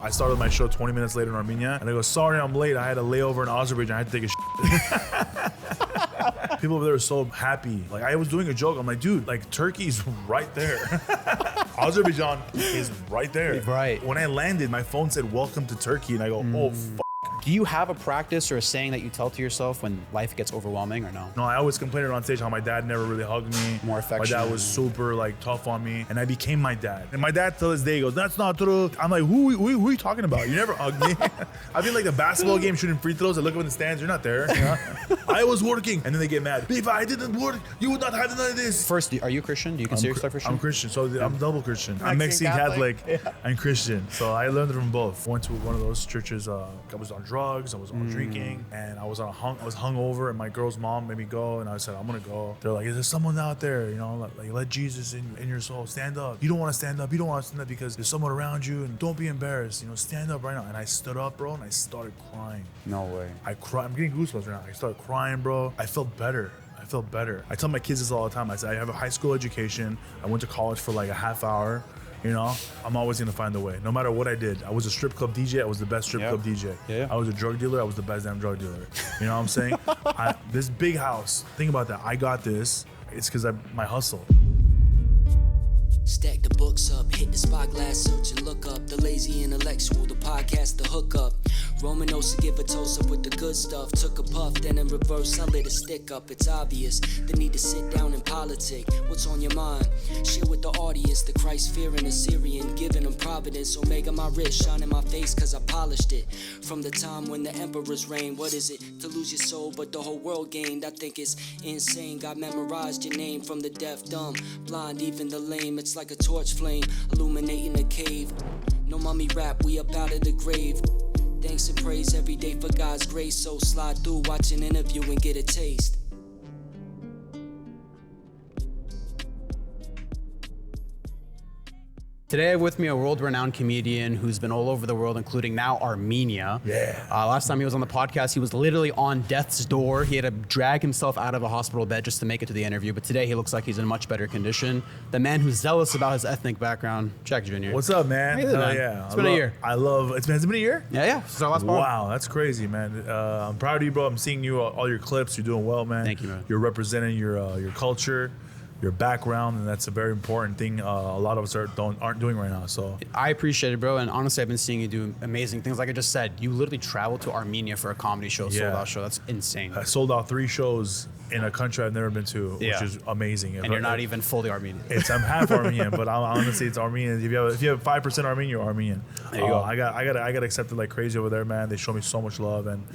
I started my show 20 minutes later in Armenia, and I go, sorry, I'm late. I had a layover in Azerbaijan. I had to take a shit. People over there are so happy. Like, I was doing a joke. I'm like, dude, like, Turkey's right there. Azerbaijan is right there. Right. When I landed, my phone said, welcome to Turkey, and I go, oh, fuck. Do you have a practice or a saying that you tell to yourself when life gets overwhelming or no? No, I always complained on stage how my dad never really hugged me. More affectionate. My dad was super like tough on me, and I became my dad. And my dad till this day goes, "That's not true." I'm like, who are you talking about? You never hugged me. I've been like the basketball game shooting free throws. I look up in the stands. You're not there. You know? I was working, and then they get mad. If I didn't work, you would not have none of this. First, are you Christian? Do you consider yourself Christian? I'm Christian, so I'm double Christian. I'm Mexican Catholic and Christian, so I learned it from both. Went to one of those churches. I was on drugs. I was on drinking, and I was hungover, and my girl's mom made me go, and I said, I'm gonna go. They're like, is there someone out there, you know, like let Jesus in your soul, stand up. You don't want to stand up, because there's someone around you, and don't be embarrassed, you know, stand up right now. And I stood up, bro, and I started crying. No way. I cried. I'm getting goosebumps right now. I started crying, bro. I felt better. I tell my kids this all the time. I say, I have a high school education. I went to college for like a half hour. You know, I'm always gonna find a way. No matter what I did. I was a strip club DJ. I was the best strip club DJ. Yeah. I was a drug dealer. I was the best damn drug dealer. You know what I'm saying? This big house. Think about that. I got this. It's because my hustle. Stack the books up, hit the spyglass, search and look up. The lazy intellectual, the podcast, the hookup. Romanous to give a toast up with the good stuff. Took a puff, then in reverse, I lit a stick up. It's obvious, the need to sit down and politic. What's on your mind? Share with the audience, the Christ-fearing Assyrian. Giving them providence, Omega my wrist, shining my face cause I polished it. From the time when the emperors reigned, what is it? To lose your soul, but the whole world gained. I think it's insane, God memorized your name. From the deaf, dumb, blind, even the lame. It's like a torch flame, illuminating a cave. No mummy rap, we up out of the grave. Thanks and praise every day for God's grace. So slide through, watch an interview and get a taste. Today I have with me a world-renowned comedian who's been all over the world, including now Armenia. Yeah. Last time he was on the podcast, he was literally on death's door. He had to drag himself out of a hospital bed just to make it to the interview. But today he looks like he's in much better condition. The man who's zealous about his ethnic background, Jack Jr. What's up, man? How you doing, man? Yeah. It's been a year. Has it been a year? Yeah. It's our last part. Wow, that's crazy, man. I'm proud of you, bro. I'm seeing you, all your clips. You're doing well, man. Thank you, man. You're representing your culture, your background, and that's a very important thing a lot of us aren't doing right now. So I appreciate it, bro. And honestly, I've been seeing you do amazing things. Like I just said, you literally traveled to Armenia for a comedy show, sold out show. That's insane. I sold out 3 shows in a country I've never been to, which is amazing. And you're not even fully Armenian. I'm half Armenian, but honestly, it's Armenian. If you have 5% Armenian, you're Armenian. There you go. I got accepted like crazy over there, man. They showed me so much love, and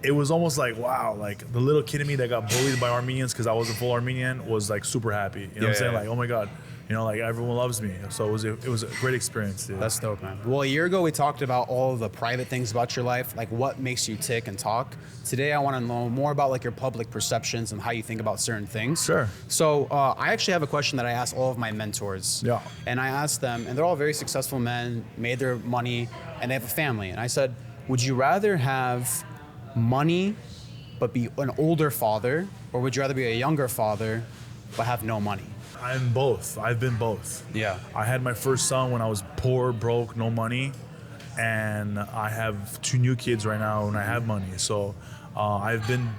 it was almost like, wow, like the little kid in me that got bullied by Armenians because I wasn't full Armenian was like super happy. You know what I'm saying? Like, oh my God, you know, like everyone loves me. So it was a great experience, dude. That's dope, man. Well, a year ago, we talked about all the private things about your life, like what makes you tick and talk. Today, I want to know more about like your public perceptions and how you think about certain things. Sure. So I actually have a question that I asked all of my mentors. Yeah. And I asked them, and they're all very successful men, made their money, and they have a family. And I said, would you rather have money but be an older father, or would you rather be a younger father but have no money? I'm both. I've been both. Yeah. I had my first son when I was poor, broke, no money, and I have 2 new kids right now and I have money. So I've been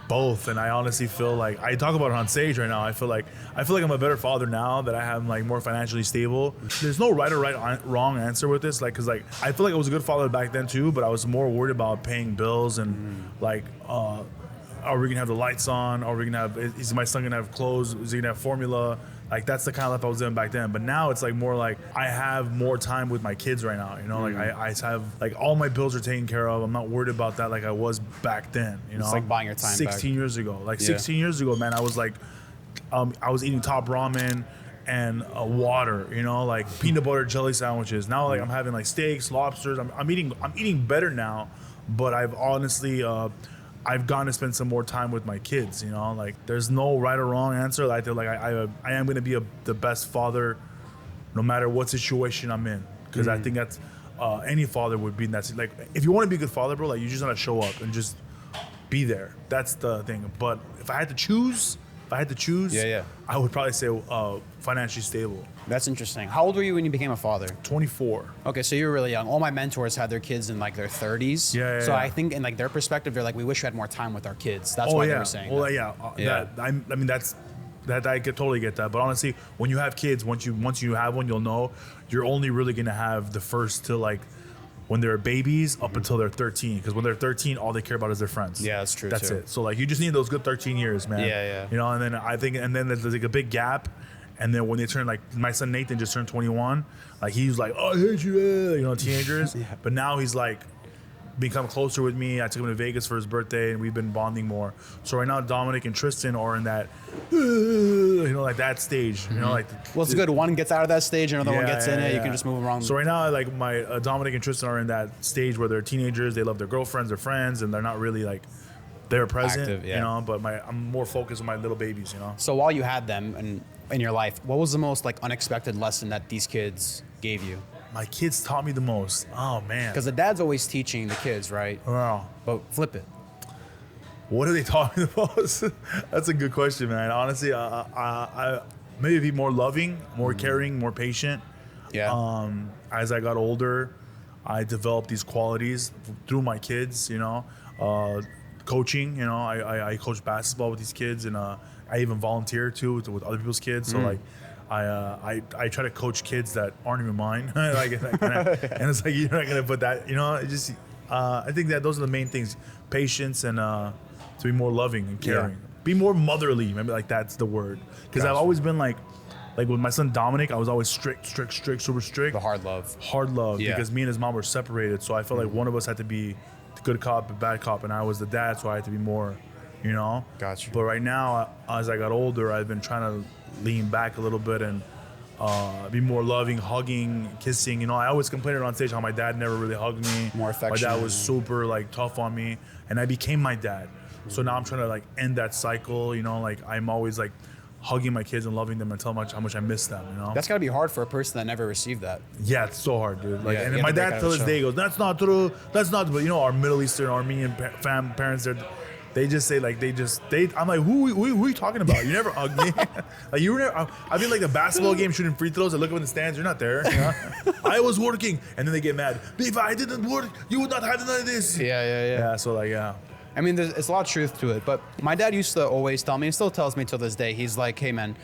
both, and I honestly feel like I talk about it on stage right now. I feel like I'm a better father now that I am like more financially stable. There's no wrong answer with this, like, cause like I feel like I was a good father back then too, but I was more worried about paying bills and like, are we gonna have the lights on? Are we gonna have? Is my son gonna have clothes? Is he gonna have formula? Like that's the kind of life I was living back then. But now it's like more like I have more time with my kids right now. You know, like I have like all my bills are taken care of. I'm not worried about that like I was back then. You know, It's like buying your time 16 back. years ago. Like 16 years ago, man, I was like, I was eating top ramen and water. You know, like peanut butter jelly sandwiches. Now like I'm having like steaks, lobsters. I'm eating better now. But I've honestly. I've gone to spend some more time with my kids, you know, like there's no right or wrong answer. I feel like I am going to be the best father no matter what situation I'm in. Cause I think that's, any father would be in that, like, if you want to be a good father, bro, like you just got to show up and just be there. That's the thing. But if I had to choose, I had to choose, Yeah. I would probably say financially stable. That's interesting. How old were you when you became a father? 24. Okay, so you were really young. All my mentors had their kids in like their 30s. Yeah. So I think in like their perspective, they're like, we wish we had more time with our kids. That's why they were saying. Well, that. yeah. I mean, that I could totally get that. But honestly, when you have kids, once you have one, you'll know you're only really gonna have the first to like when they're babies up until they're 13. Because when they're 13, all they care about is their friends. Yeah, that's true. That's too. it. So like you just need those good 13 years, man. Yeah. You know, and then I think, and then there's like a big gap. And then when they turn, like my son Nathan just turned 21, like he was like, oh, I hate you, teenagers. Yeah. But now he's like become closer with me. I took him to Vegas for his birthday and we've been bonding more. So right now Dominic and Tristan are in that, like that stage, like. Well, it's good. One gets out of that stage, another one gets in it. You can just move them around. So right now, like my Dominic and Tristan are in that stage where they're teenagers. They love their girlfriends, their friends, and they're not really like, they're present, Active, but I'm more focused on my little babies, So while you had them in your life, what was the most like unexpected lesson that these kids gave you? My kids taught me the most. Oh man. Because the dad's always teaching the kids, right? Wow. But flip it. What have they taught me the most? That's a good question, man. Honestly, I maybe be more loving, more caring, more patient. Yeah. As I got older, I developed these qualities through my kids. Coaching. I coach basketball with these kids, and I even volunteer too with other people's kids. So like, I try to coach kids that aren't even mine. and it's like you're not gonna put that. It just I think that those are the main things: patience and to be more loving and caring. Yeah. Be more motherly. Maybe like that's the word. Because I've always been like with my son Dominic, I was always strict, super strict. The hard love. Yeah. Because me and his mom were separated, so I felt like one of us had to be the good cop and bad cop, and I was the dad, so I had to be more, Gotcha. But right now, as I got older, I've been trying to lean back a little bit and be more loving, hugging, kissing. I always complained on stage how my dad never really hugged me. More affection. My dad was super like tough on me, and I became my dad. So now I'm trying to like end that cycle. I'm always like hugging my kids and loving them and telling them how much I miss them. That's gotta be hard for a person that never received that. Yeah, it's so hard, dude. Like, Yeah, and you my have to break dad out till of this the day goes, "That's not true. That's not." But our Middle Eastern Armenian parents, they just say like I'm like, who are you talking about? You never hugged me. Like you were never. I've been like the basketball game shooting free throws. I look up in the stands. You're not there. I was working, and then they get mad. If I didn't work, you would not have none of this. Yeah. So like, yeah. I mean, there's a lot of truth to it, but my dad used to always tell me, and still tells me till this day, he's like, hey man,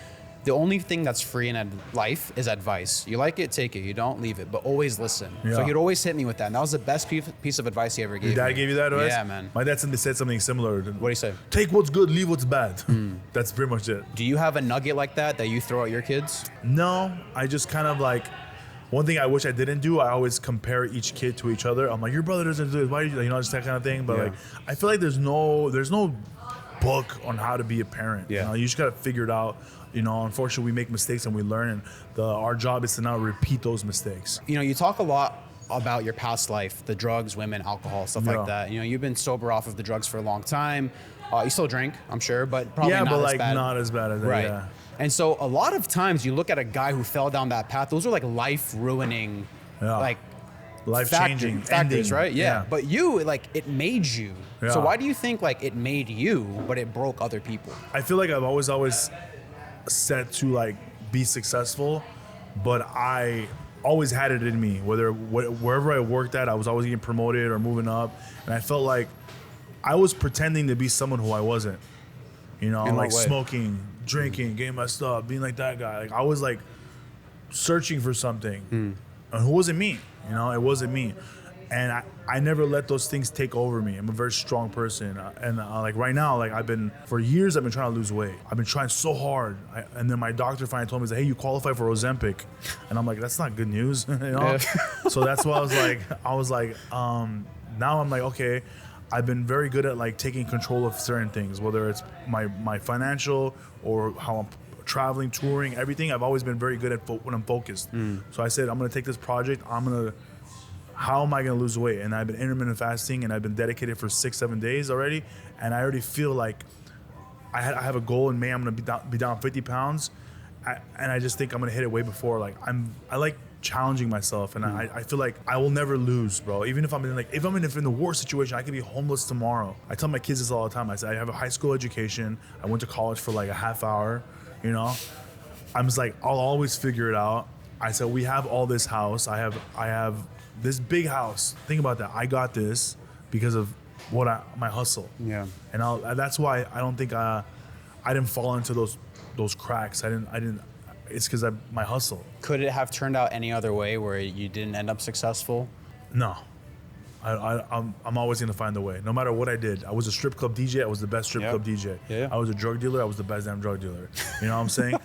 the only thing that's free in life is advice. You like it, take it. You don't, leave it, but always listen. Yeah. So he'd always hit me with that, and that was the best piece of advice he ever gave me. Your dad gave you that advice? Yeah, man. My dad said something similar. What do you say? Take what's good, leave what's bad. That's pretty much it. Do you have a nugget like that you throw at your kids? No, I just kind of like, one thing I wish I didn't do, I always compare each kid to each other. I'm like, your brother doesn't do this. Why do you, just that kind of thing. But like, I feel like there's no book on how to be a parent. Yeah. You just got to figure it out. Unfortunately, we make mistakes and we learn, and our job is to not repeat those mistakes. You talk a lot about your past life, the drugs, women, alcohol, stuff like that. You've been sober off of the drugs for a long time. You still drink, I'm sure, but probably not as bad. Not as bad as that. Right. Yeah. And so a lot of times you look at a guy who fell down that path, those are like life-ruining, like life-changing factors, ending. right? Yeah. But you, like, it made you. Yeah. So why do you think like it made you, but it broke other people? I feel like I've always set to like be successful, but I always had it in me. Wherever I worked at, I was always getting promoted or moving up, and I felt like I was pretending to be someone who I wasn't. Like smoking, drinking, getting messed up, being like that guy. Like I was like searching for something, and it wasn't me. It wasn't me, and I never let those things take over me. I'm a very strong person, and like right now, like for years I've been trying to lose weight. I've been trying so hard, and then my doctor finally told me, "Hey, you qualify for Ozempic," and I'm like, "That's not good news," So that's why I was like, now I'm like, okay. I've been very good at like taking control of certain things, whether it's my financial or how I'm traveling, touring, everything. I've always been very good at when I'm focused. So I said, I'm gonna take this project. How am I gonna lose weight? And I've been intermittent fasting, and I've been dedicated for 6-7 days already. And I already feel like I have a goal in May. I'm gonna be down 50 pounds, and I just think I'm gonna hit it way before. Like I like challenging myself, and I feel like I will never lose, bro. Even if I'm in the worst situation, I could be homeless tomorrow. I tell my kids this all the time. I say I have a high school education. I went to college for like a half hour, you know. I'm just like, I'll always figure it out. I said, we have all this house. I have this big house. Think about that. I got this because of my hustle. Yeah. And that's why I don't think I didn't fall into those cracks. I didn't. It's because my hustle. Could it have turned out any other way where you didn't end up successful? No. I'm always gonna find a way. No matter what I did. I was a strip club DJ. I was the best strip club DJ. Yeah. I was a drug dealer. I was the best damn drug dealer. You know what I'm saying?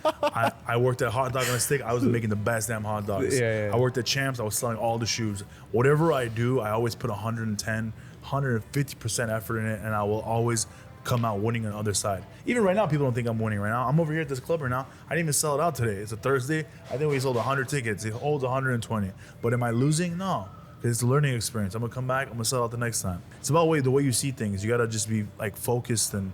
I worked at Hot Dog on a Stick. I was making the best damn hot dogs. Yeah. I worked at Champs. I was selling all the shoes. Whatever I do, I always put 110, 150% effort in it, and I will always come out winning on the other side. Even right now, people don't think I'm winning right now. I'm over here at this club right now. I didn't even sell it out today. It's a Thursday. I think we sold 100 tickets. It holds 120. But am I losing? No. Because it's a learning experience. I'm going to come back. I'm going to sell out the next time. It's about the way you see things. You got to just be like focused and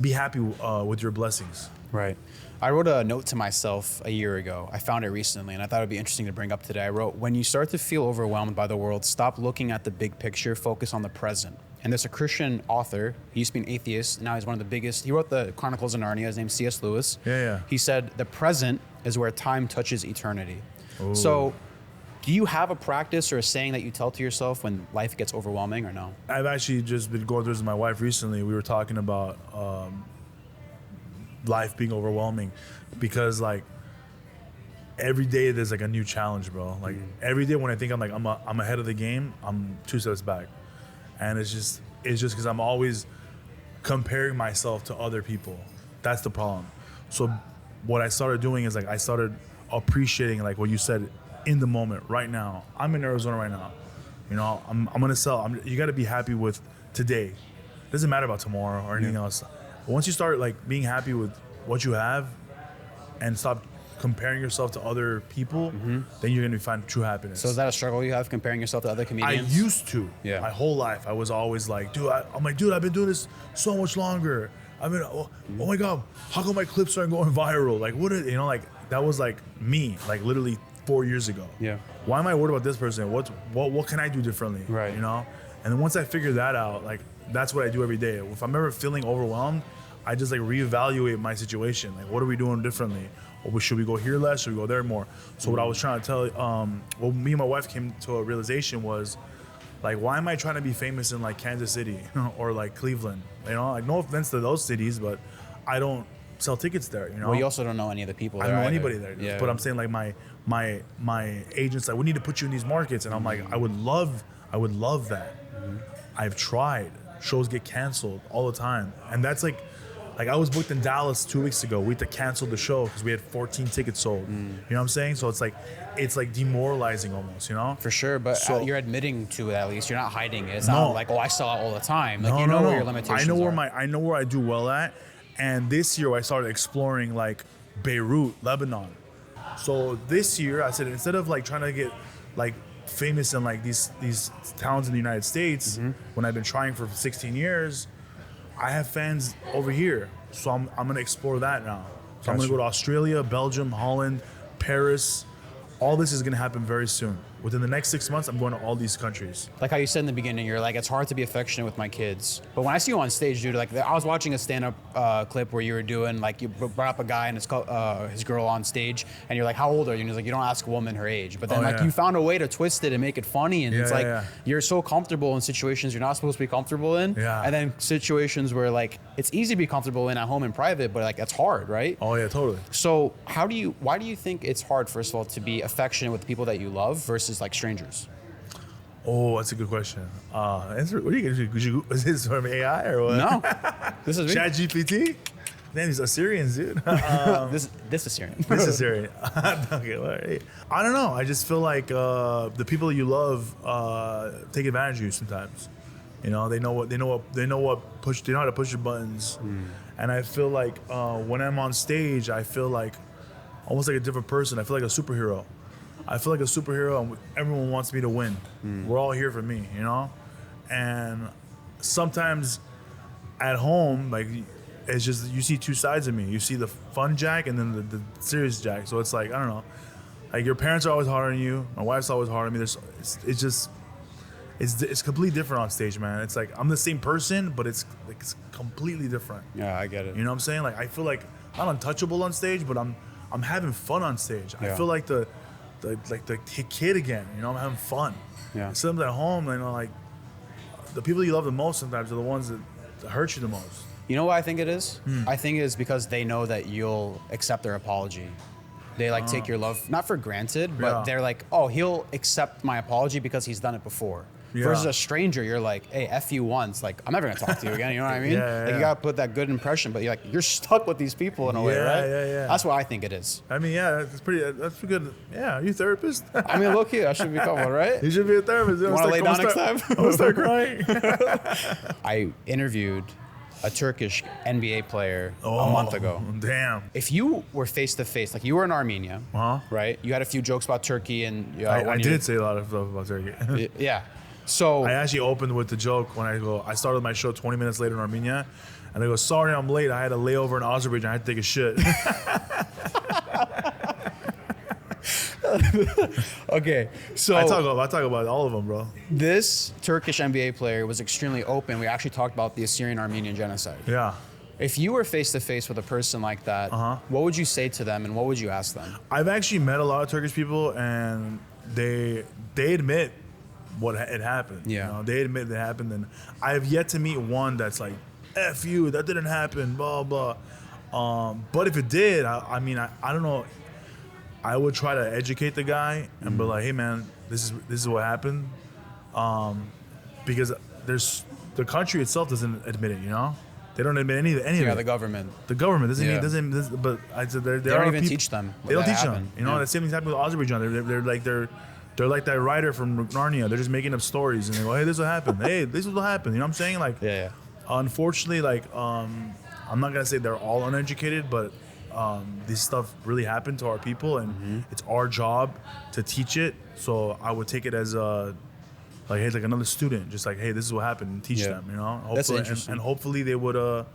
be happy with your blessings. Right. I wrote a note to myself a year ago. I found it recently, and I thought it would be interesting to bring up today. I wrote, when you start to feel overwhelmed by the world, stop looking at the big picture, focus on the present. And there's a Christian author, he used to be an atheist, now he's one of the biggest, he wrote the Chronicles of Narnia, his name's C.S. Lewis. Yeah. He said, the present is where time touches eternity. Ooh. So, do you have a practice or a saying that you tell to yourself when life gets overwhelming or no? I've actually just been going through this with my wife recently. We were talking about life being overwhelming because like every day there's like a new challenge, bro. Like every day when I think I'm ahead of the game, I'm 2 steps back. And it's just because I'm always comparing myself to other people. That's the problem. So what I started doing is like I started appreciating like what you said in the moment right now. I'm in Arizona right now. You know, I'm gonna sell. You got to be happy with today. It doesn't matter about tomorrow or anything else. But once you start like being happy with what you have and stop comparing yourself to other people, then you're gonna find true happiness. So is that a struggle you have, comparing yourself to other I comedians? used to. Yeah. My whole life, I was always like, dude, I'm like, dude, I've been doing this so much longer. I mean, oh my God, how come my clips aren't going viral? Like, like that was like me, like literally 4 years ago. Yeah. Why am I worried about this person? What can I do differently? Right. You know? And then once I figure that out, like that's what I do every day. If I'm ever feeling overwhelmed, I just like reevaluate my situation. Like, what are we doing differently? Or should we go here less? Should we go there more? So what I was trying to tell, what me and my wife came to a realization was, like, why am I trying to be famous in like Kansas City or like Cleveland? You know, like no offense to those cities, but I don't sell tickets there. You know. Well, you also don't know any of the people I there. don't know either. anybody there. Yeah. But I'm saying like my agent's like, we need to put you in these markets, and I'm like, I would love that. I've tried. Shows get canceled all the time, and that's like I was booked in Dallas 2 weeks ago. We had to cancel the show because we had 14 tickets sold. You know what I'm saying? So it's like demoralizing almost, you know? For sure, but So- you're admitting to it at least. You're not hiding it. It's No. not like, oh, I sell out all the time. Like, No, you know no, where no. your limitations I know where are. I know where I do well at, and this year I started exploring like Beirut, Lebanon. So this year I said instead of like trying to get like famous in like these towns in the United States when I've been trying for 16 years, I have fans over here. So I'm gonna explore that now. So I'm gonna go to Australia, Belgium, Holland, Paris. All this is gonna happen very soon. Within the next 6 months, I'm going to all these countries. Like how you said in the beginning, you're like, it's hard to be affectionate with my kids. But when I see you on stage, dude, like I was watching a stand-up clip where you were doing, like you brought up a guy and his girl on stage, and you're like, how old are you? And he's like, you don't ask a woman her age. But then you found a way to twist it and make it funny, and it's like you're so comfortable in situations you're not supposed to be comfortable in. Yeah. And then situations where like it's easy to be comfortable in at home in private, but like that's hard, right? Oh yeah, totally. So why do you think it's hard, first of all, to be affectionate with the people that you love versus like strangers? Oh, that's a good question. What are you gonna do? Is this from AI or what? No, this is Chat GPT? Man, these Assyrians, dude. this is Syrian. This is Syrian. Okay, well, hey. I don't know. I just feel like the people you love take advantage of you sometimes. You know, they know how to push your buttons. And I feel like when I'm on stage, I feel like almost like a different person. I feel like a superhero. I feel like a superhero, and everyone wants me to win. We're all here for me, you know? And sometimes at home, like, it's just, you see two sides of me. You see the fun Jack and then the serious Jack. So it's like, I don't know. Like your parents are always hard on you. My wife's always hard on me. It's completely different on stage, man. It's like I'm the same person, but it's completely different. Yeah, I get it. You know what I'm saying? Like I feel like I'm untouchable on stage, but I'm having fun on stage. Yeah. I feel like the kid again. You know, I'm having fun. Yeah. Sometimes at home, you know, like the people you love the most sometimes are the ones that hurt you the most. You know what I think it is? I think it is because they know that you'll accept their apology. They like take your love not for granted, but Yeah. they're like, oh, he'll accept my apology because he's done it before. Yeah. Versus a stranger, you're like, hey, F you once. Like, I'm never gonna talk to you again. You know what I mean? Like, you gotta put that good impression, but you're stuck with these people in a way, right? Yeah. That's what I think it is. I mean, yeah, that's pretty good. Yeah, are you a therapist? I mean, look here, I should be comfortable, right? You should be a therapist. You wanna lay down next time? I'm gonna start crying. I interviewed a Turkish NBA player a month ago. Damn. If you were face to face, like you were in Armenia, right? You had a few jokes about Turkey, and I did say a lot of stuff about Turkey. Yeah. So I actually opened with the joke when I started my show 20 minutes later in Armenia, and I go, sorry I'm late. I had a layover in Azerbaijan. I had to take a shit. okay, so I talk about all of them, bro. this Turkish NBA player was extremely open. We actually talked about the Assyrian-Armenian genocide. Yeah. If you were face to face with a person like that, what would you say to them, and what would you ask them? I've actually met a lot of Turkish people, and they admit what had happened. Yeah. You know, they admit it happened, and I have yet to meet one that's like, F you, that didn't happen, blah, blah. But if it did, I mean, I don't know. I would try to educate the guy and be like, hey man, this is what happened. Because the country itself doesn't admit it, you know? They don't admit any of it. Yeah, the government. The government doesn't Yeah. doesn't. But I said they don't even teach them They don't that teach them. happened. You know, Yeah. the same thing's happening with Azerbaijan. They're like that writer from Narnia. They're just making up stories and they go, hey, this will happen. Hey, this is what happened. You know what I'm saying? Like, Yeah. unfortunately, like, I'm not gonna say they're all uneducated, but this stuff really happened to our people, and it's our job to teach it. So I would take it as like, hey, like another student, just like, hey, this is what happened, and teach Yeah. them. You know, That's hopefully, interesting. and hopefully they would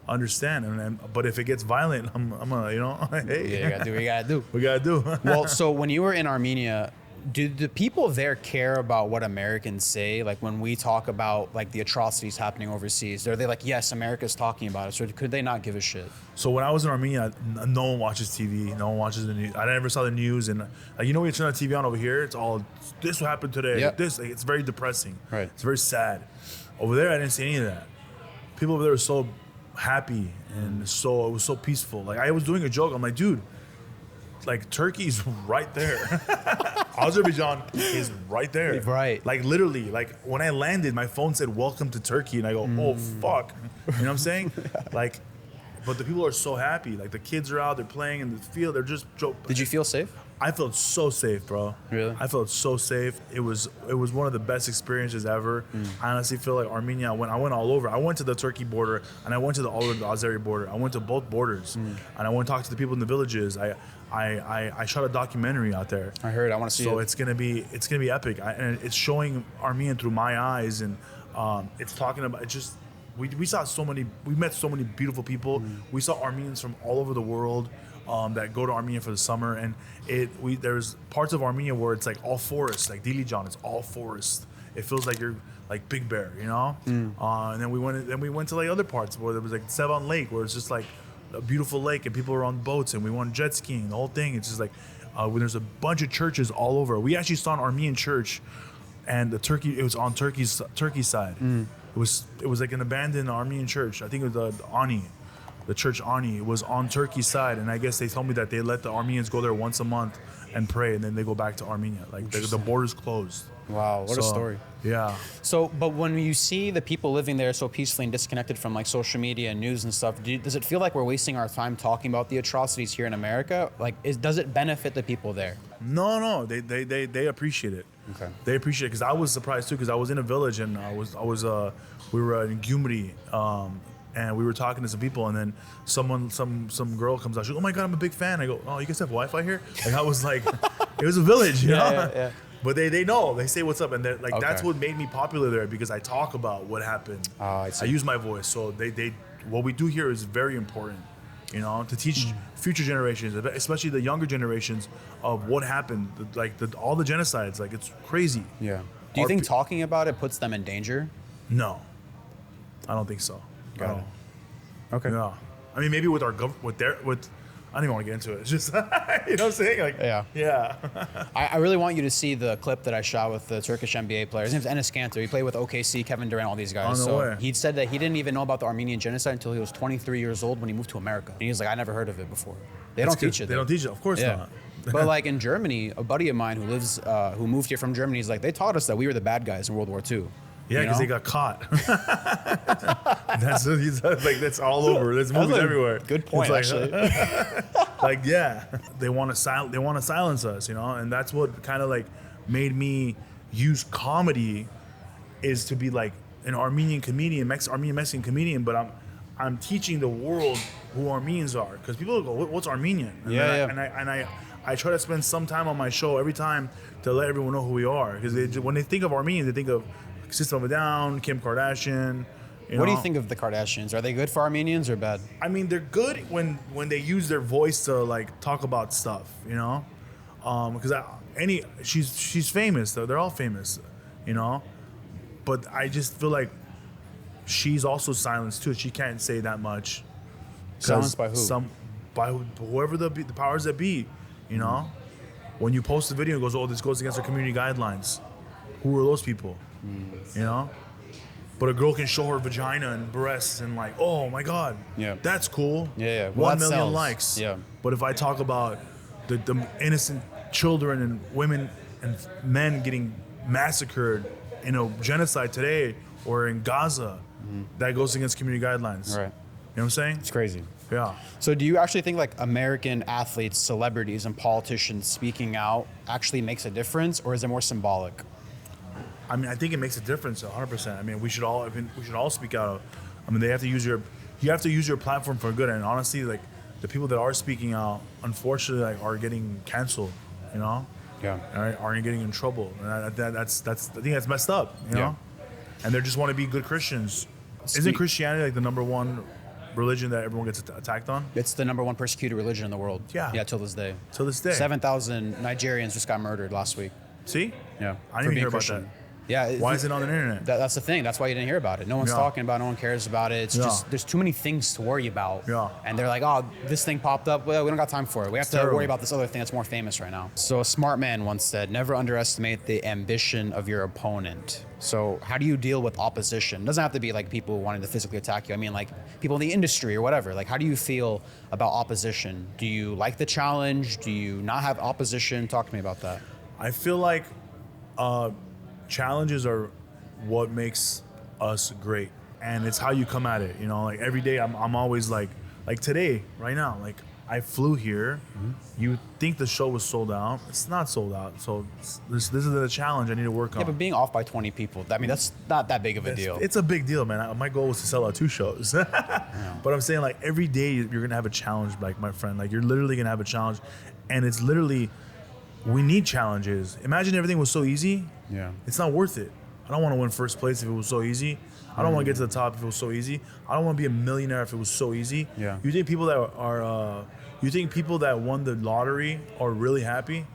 understand. But if it gets violent, I'm gonna, you know, hey, Yeah, you gotta do what you gotta do. we gotta do. Well, so when you were in Armenia, do the people there care about what Americans say? Like when we talk about like the atrocities happening overseas, are they like, yes, America's talking about it, so could they not give a shit? So when I was in Armenia, no one watches TV. No one watches the news. I never saw the news, and like, you know, when you turn the TV on over here, it's all this will happen today. Yep. This, like, it's very depressing. Right. It's very sad. Over there, I didn't see any of that. People over there were so happy and it was so peaceful. Like I was doing a joke. I'm like, dude, like Turkey's right there. Azerbaijan is right there. Right. Like literally, like when I landed, my phone said "Welcome to Turkey," and I go, "Oh fuck," you know what I'm saying? Like, but the people are so happy. Like the kids are out, they're playing in the field, they're just. Did you feel safe? I felt so safe, bro. Really? I felt so safe. It was one of the best experiences ever. I honestly feel like Armenia. I went all over. I went to the Turkey border and I went to all over the Azeri border. I went to both borders and I went to talk to the people in the villages. I shot a documentary out there. I heard. I want to see it. So it's gonna be epic. And it's showing Armenian through my eyes, and it's talking about just. We met so many beautiful people. We saw Armenians from all over the world that go to Armenia for the summer, and there's parts of Armenia where it's like all forest, like Dilijan, it's all forest. It feels like you're like Big Bear, you know. And then we went to like other parts where there was like Sevan Lake, where it's just like a beautiful lake and people are on boats, and we went jet skiing. The whole thing, it's just like when there's a bunch of churches all over. We actually saw an Armenian church, and it was on Turkey side. It was like an abandoned Armenian church. I think it was the church Ani. It was on Turkey's side, and I guess they told me that they let the Armenians go there once a month and pray, and then they go back to Armenia. Like the border's closed. Wow, what a story. Yeah. So, but when you see the people living there so peacefully and disconnected from like social media and news and stuff, does it feel like we're wasting our time talking about the atrocities here in America? Like, does it benefit the people there? No, they appreciate it. Okay. They appreciate it because I was surprised too because I was in a village and we were in Gyumri, and we were talking to some people, and then some girl comes out. She goes, "Oh my God, I'm a big fan." I go, "Oh, you guys have Wi-Fi here?" Like I was like, it was a village, you know. Yeah. But they know, they say what's up, and like that's Okay. what made me popular there because I talk about what happened. I see. I use my voice, so they what we do here is very important. you know, to teach future generations, especially the younger generations, of what happened, like all the genocides. Like, it's crazy. Yeah. Do you think talking about it puts them in danger? No, I don't think so. Got it. Okay. Yeah, I mean, maybe with our I don't even want to get into it. It's just, you know what I'm saying? Like, yeah. I really want you to see the clip that I shot with the Turkish NBA player. His name's Enes Kanter. He played with OKC, Kevin Durant, all these guys. He said that he didn't even know about the Armenian genocide until he was 23 years old when he moved to America. And he was like, I never heard of it before. They don't teach it. They don't teach it. Of course not. But like in Germany, a buddy of mine who moved here from Germany, he's like, they taught us that we were the bad guys in World War II. Yeah, because they got caught. That's all over. There's movies everywhere. Good point, actually. Like, yeah, they want to silence us, you know, and that's what kind of like made me use comedy, is to be like an Armenian Mexican comedian, but I'm teaching the world who Armenians are, because people go, what's Armenian? And I try to spend some time on my show every time to let everyone know who we are, because when they think of Armenians, they think of System of a Down, Kim Kardashian. What do you think of the Kardashians? Are they good for Armenians or bad? I mean, they're good when they use their voice to like talk about stuff, you know, because she's famous though. They're all famous, you know, but I just feel like she's also silenced too. She can't say that much. Silenced by who? By whoever the powers that be, you know. When you post a video, it goes, oh, this goes against our community guidelines. Who are those people? You know. But a girl can show her vagina and breasts and like, oh my God, that's cool. Well, 1 million likes. Yeah. But if I talk about the innocent children and women and men getting massacred in a genocide today or in Gaza, that goes against community guidelines. Right. You know what I'm saying? It's crazy. Yeah. So do you actually think like American athletes, celebrities, and politicians speaking out actually makes a difference, or is it more symbolic? I mean, I think it makes a difference, 100%. I mean, we should all speak out. I mean, you have to use your platform for good. And honestly, like the people that are speaking out, unfortunately, like are getting canceled. You know, aren't getting in trouble. And I think that's messed up. You know, and they just want to be good Christians. Isn't Christianity like the number one religion that everyone gets attacked on? It's the number one persecuted religion in the world. Yeah, till this day. 7,000 Nigerians just got murdered last week. See? Yeah. I didn't even hear about that. Yeah. Why is it on the internet? That's the thing. That's why you didn't hear about it. No one's talking about it. No one cares about it. It's just, there's too many things to worry about. Yeah. And they're like, oh, this thing popped up. Well, we don't got time for it. We have to worry about this other thing that's more famous right now. So a smart man once said, never underestimate the ambition of your opponent. So how do you deal with opposition? It doesn't have to be like people wanting to physically attack you. I mean, like people in the industry or whatever. Like, how do you feel about opposition? Do you like the challenge? Do you not have opposition? Talk to me about that. I feel like challenges are what makes us great, and it's how you come at it. You know, like every day I'm always like today, right now, like I flew here. You think the show was sold out? It's not sold out. So this is the challenge I need to work on. Yeah, but being off by 20 people, I mean, that's not that big of a deal. It's a big deal, man. My goal was to sell out 2 shows. But I'm saying, like, every day you're going to have a challenge, like, my friend. Like, you're literally going to have a challenge. And it's literally, we need challenges. Imagine everything was so easy. Yeah. It's not worth it. I don't want to win first place if it was so easy. I don't want to get to the top if it was so easy. I don't want to be a millionaire if it was so easy. Yeah. You think people that won the lottery are really happy?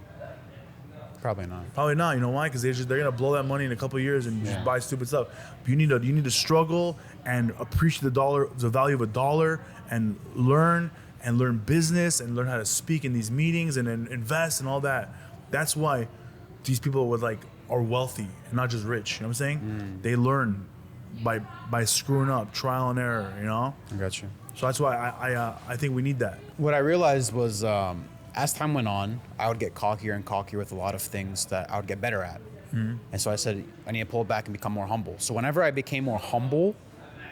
Probably not. Probably not. You know why? Because they're gonna blow that money in a couple of years and just buy stupid stuff. But you need to struggle and appreciate the value of a dollar, and learn business and learn how to speak in these meetings and invest and all that. That's why these people are wealthy and not just rich. You know what I'm saying? They learn by screwing up, trial and error. You know. I got you. So that's why I think we need that. What I realized was, as time went on, I would get cockier and cockier with a lot of things that I would get better at. And so I said, I need to pull back and become more humble. So whenever I became more humble,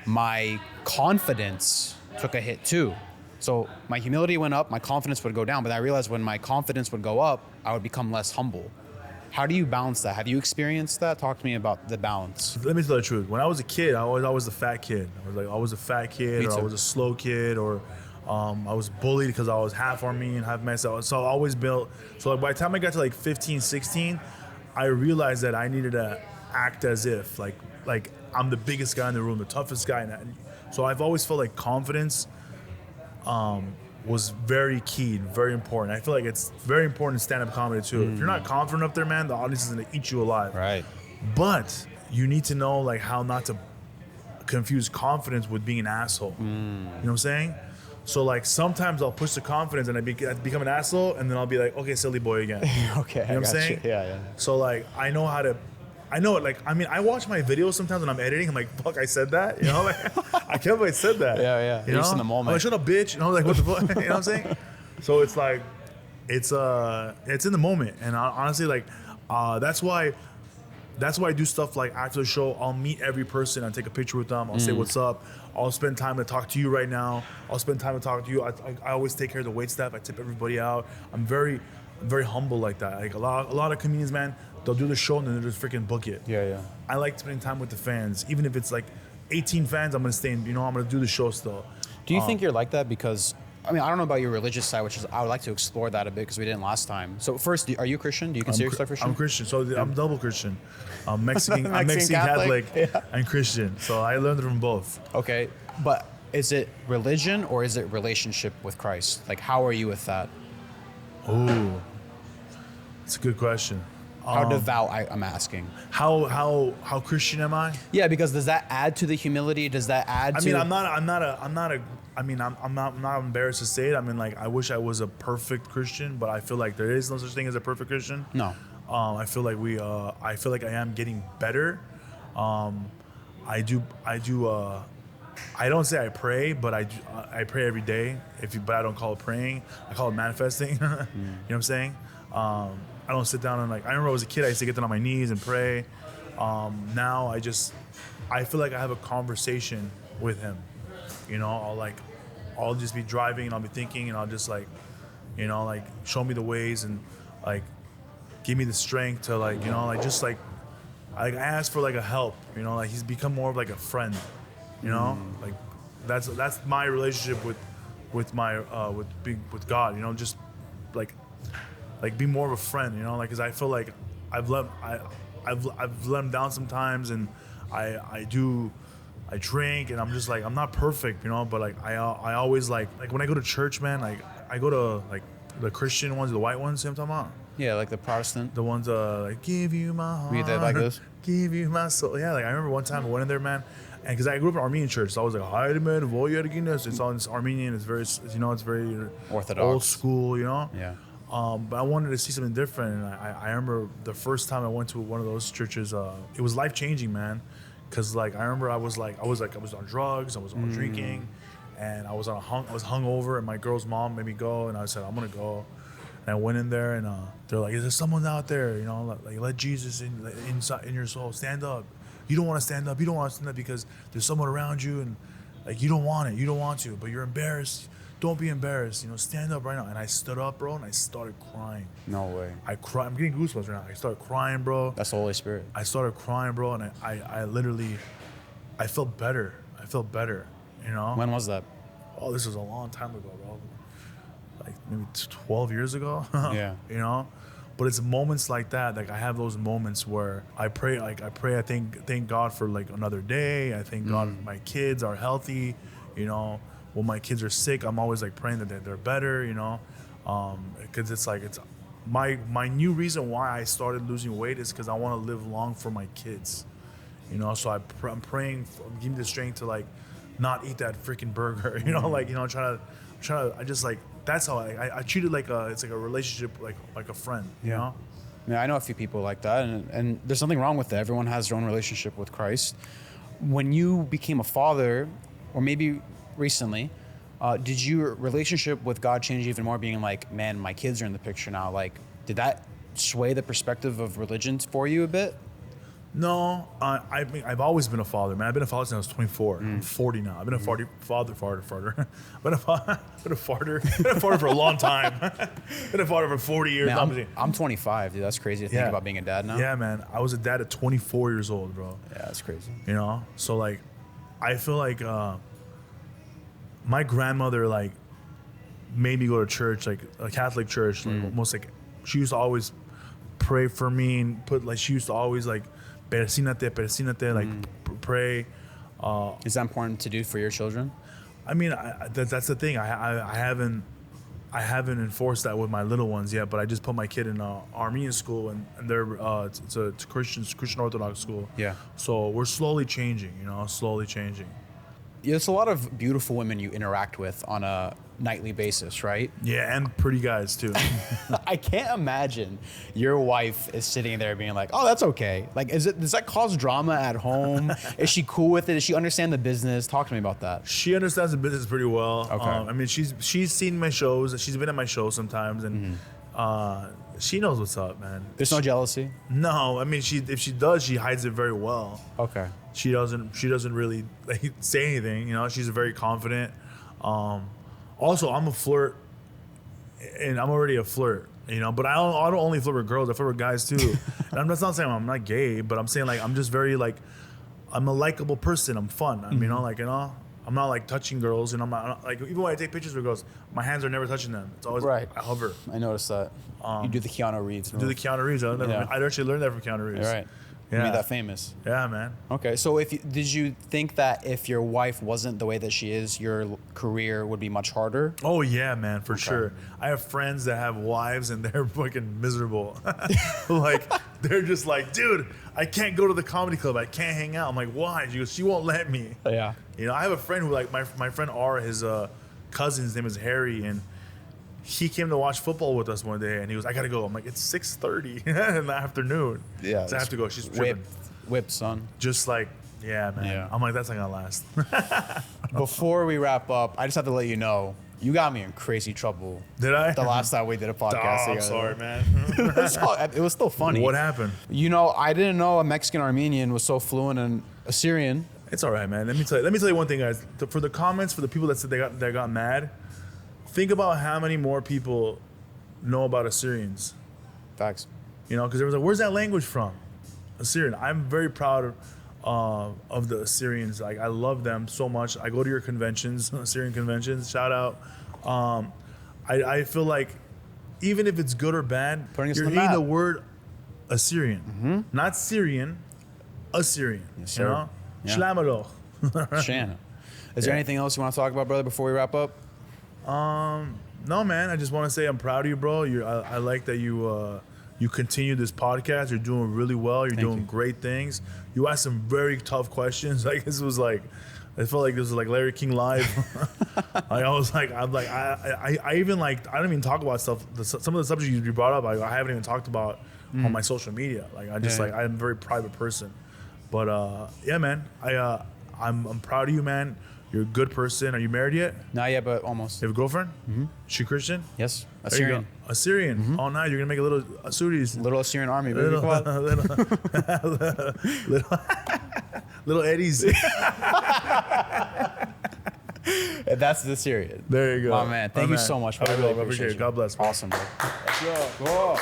my confidence took a hit too. So my humility went up, my confidence would go down, but I realized when my confidence would go up, I would become less humble. How do you balance that? Have you experienced that? Talk to me about the balance. Let me tell you the truth. When I was a kid, I was a fat kid. I was a fat kid, or I was a slow kid, or I was bullied because I was half Armenian, half Mexican. So I always built. So by the time I got to 15, 16, I realized that I needed to act as if like I'm the biggest guy in the room, the toughest guy. So I've always felt like confidence was very key, very important. I feel like it's very important in stand-up comedy too. If you're not confident up there, man, the audience is gonna eat you alive. Right. But you need to know like how not to confuse confidence with being an asshole. You know what I'm saying? So like sometimes I'll push the confidence and I become an asshole, and then I'll be like, okay, silly boy again. Okay. You know what I'm saying? Yeah. So like I know it. Like I mean, I watch my videos sometimes when I'm editing. I'm like, fuck, I said that. You know, like I can't believe I said that. Yeah. You You're know, just in the moment. I'm like, shut up, bitch. You know, like what the fuck? You know what I'm saying? So it's like, it's in the moment, and honestly, like, that's why I do stuff like after the show. I'll meet every person. I take a picture with them. I'll say what's up. I'll spend time to talk to you right now. I'll spend time to talk to you. I always take care of the wait staff. I tip everybody out. I'm very humble like that. Like a lot of comedians, man, they'll do the show and then they'll just freaking book it. Yeah. I like spending time with the fans. Even if it's like 18 fans, I'm gonna stay in, I'm gonna do the show still. Do you think you're like that? Because, I mean, I don't know about your religious side, which is, I would like to explore that a bit because we didn't last time. So first, are you Christian? Do you consider yourself Christian? I'm Christian, so I'm double Christian. I'm Mexican, I'm Mexican Mexican Catholic, Yeah. and Christian. So I learned it from both. Okay, but is it religion or is it relationship with Christ? Like, how are you with that? Oh, it's a good question. How devout, I'm asking. How Christian am I? Yeah, because does that add to the humility? Does that add to? I'm not embarrassed to say it. I mean, like, I wish I was a perfect Christian, but I feel like there is no such thing as a perfect Christian. No. I feel like I am getting better. I don't say I pray, but I pray every day. But I don't call it praying. I call it manifesting. You know what I'm saying? I don't sit down and like. I remember as a kid, I used to get down on my knees and pray. Now I feel like I have a conversation with him. I'll just be driving and I'll be thinking and I'll just like, show me the ways and like, give me the strength to like, I ask for like a help. Like he's become more of like a friend. Like that's my relationship with God. Just like be more of a friend. Like because I feel like I've let him down sometimes, and I drink, and I'm just like I'm not perfect, but like I always like when I go to church, man, like I go to like the Christian ones, the white ones. You know what I'm talking about? Yeah, like the Protestant. The ones like give you my heart, Read that like this. Give you my soul. Yeah, like I remember one time I went in there, man, and because I grew up in Armenian church, so I was like, "Hi, man, it's all in Armenian. It's very, it's very Orthodox, old school, Yeah. But I wanted to see something different, and I remember the first time I went to one of those churches, it was life changing, man. Cause like I remember I was on drugs, I was on drinking, and I was hungover, and my girl's mom made me go, and I said I'm gonna go, and I went in there, and they're like, is there someone out there, like let Jesus inside in your soul, stand up. You don't want to stand up, because there's someone around you, and like you don't want to, but you're embarrassed. Don't be embarrassed, stand up right now. And I stood up, bro, and I started crying. No way. I'm getting goosebumps right now. I started crying, bro. That's the Holy Spirit. I started crying, bro, and I literally, I felt better. When was that? Oh, this was a long time ago, bro. Like maybe 12 years ago. Yeah. But it's moments like that. Like I have those moments where I pray. I thank God for like another day. I thank God my kids are healthy. When my kids are sick, I'm always like praying that they're better. Because it's my new reason why I started losing weight is because I want to live long for my kids. So I'm praying, give me the strength to like not eat that freaking burger. I just like that's how I treat it like it's like a relationship, like a friend. Yeah, I know a few people like that, and there's nothing wrong with that. Everyone has their own relationship with Christ. When you became a father, or maybe recently, did your relationship with God change even more, being like, man, my kids are in the picture now? Like, did that sway the perspective of religion for you a bit? No, I've always been a father, man. I've been a father since I was 24. I'm 40 now. I've been a father. I've been a father for a long time. Been a father for 40 years. Man, I'm 25, dude. That's crazy to think about being a dad now. Yeah, man. I was a dad at 24 years old, bro. Yeah, that's crazy. So like, I feel like my grandmother like made me go to church, like a Catholic church, like almost like she used to always pray for me and she used to always like persínate, like pray. Is that important to do for your children? I mean, that's the thing. I haven't enforced that with my little ones yet, but I just put my kid in a Armenian school, and they're it's a Christian Orthodox school. Yeah. So we're slowly changing, slowly changing. There's a lot of beautiful women you interact with on a nightly basis, right? Yeah, and pretty guys too. I can't imagine your wife is sitting there being like, "Oh, that's okay." Like, does that cause drama at home? Is she cool with it? Does she understand the business? Talk to me about that. She understands the business pretty well. Okay. I mean, she's seen my shows. She's been at my shows sometimes, and she knows what's up, man. There's no jealousy? No, I mean, if she does, she hides it very well. Okay. She doesn't really like say anything. She's very confident. Also, I'm a flirt, and I'm already a flirt. But I don't only flirt with girls. I flirt with guys too. And that's not saying I'm not gay, but I'm saying like I'm just very like I'm a likable person. I'm fun. I'm not like touching girls, and I'm not like even when I take pictures with girls, my hands are never touching them. It's always Right. I hover. I noticed that. You do the Keanu Reeves. Do the Keanu Reeves. I'd actually learned that from Keanu Reeves. You're right. You made that famous. Yeah, man. Okay, so did you think that if your wife wasn't the way that she is, your career would be much harder? Oh yeah, man, for sure. I have friends that have wives and they're fucking miserable. Like they're just like, dude, I can't go to the comedy club. I can't hang out. I'm like, why? She goes, she won't let me. Yeah. I have a friend who like my friend Ara, his cousin, his name is Harry, and he came to watch football with us one day, and he goes, I gotta go. I'm like, it's 6:30 in the afternoon. Yeah. So I have to go. She's tripping. Whip, son. Just like, yeah, man. Yeah. I'm like, that's not gonna last. Before we wrap up, I just have to let you know, you got me in crazy trouble. Did I? The last time we did a podcast I'm together. sorry, man. It was still funny. What happened? I didn't know a Mexican Armenian was so fluent in Assyrian. It's all right, man. Let me tell you one thing, guys. For the comments, for the people that said they got mad, think about how many more people know about Assyrians. Facts. Because there was like, where's that language from? Assyrian. I'm very proud of the Assyrians. Like, I love them so much. I go to your conventions, Assyrian conventions. Shout out. I feel like even if it's good or bad, Putting us you're on the hitting the map. word Assyrian, not Syrian, Assyrian. Yes, sir. Yeah. Shlamaloch. Shanna. Is there anything else you want to talk about, brother, before we wrap up? No, man. I just want to say I'm proud of you, bro. I like that you continue this podcast. You're doing really well. You're doing great things. You asked some very tough questions. Like this was like, I felt like this was like Larry King live. I don't even talk about stuff. Some of the subjects you brought up, I haven't even talked about on my social media. Like I'm a very private person. But yeah, man. I'm proud of you, man. You're a good person. Are you married yet? Not yet, but almost. You have a girlfriend? Mm-hmm. She Christian? Yes. There you go. Assyrian. Assyrian. Mm-hmm. Oh, nice. You're going to make a little Assyrians. Little Assyrian army, baby. Little Eddies. That's the Assyrian. There you go. Oh, man. Thank you so much. I really appreciate it. God bless. Awesome, bro. Let's go.